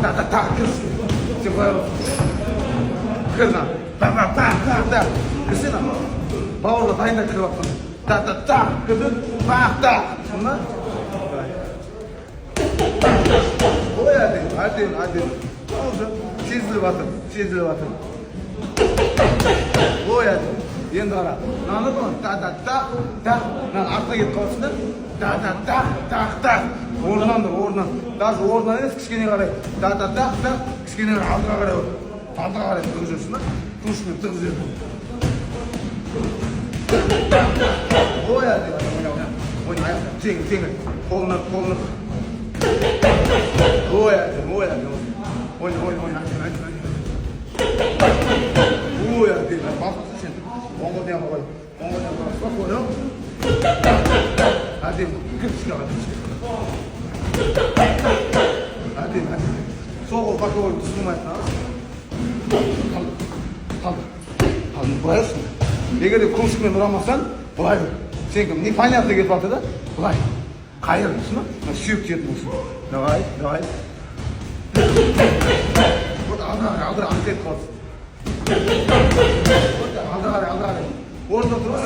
Так, все правильно. Кырна. Так. Кырсена. Бауырға дайындап кіріп жатқан. Так, кірдің. Так. Шынна? Ой, әдем. Уже сезіліп жатыр. Ой, әдем. Енді қара. Наны бұны. Так. Наны артқа кетіп қаласың да. Так. Орнынан. Даже орнынан емес, кішкене қарай. Так. Кішкене алдыға қарай тұрып жүрсің да. Тушымен тұрып жүрсің. Ой, ойна, теңір. Қолына. Ой, ойна. Ой, басқасы сен. Оңғырден қой. Спокойно. Әдем, кірпішке Әдем. Соғыл қақы тұсылмайтын. Қалды. Бұлай ұшын. Егер де кружкамен ұрамасан, бұлай ұр. Сен кім, непонятно кетіп алды да? Бұлай. Қайыр ұшын, сүйек тетін ұшын. Давай. Вот алдыра кетіп қалды. Алдыра қарай. Орында тұрыз.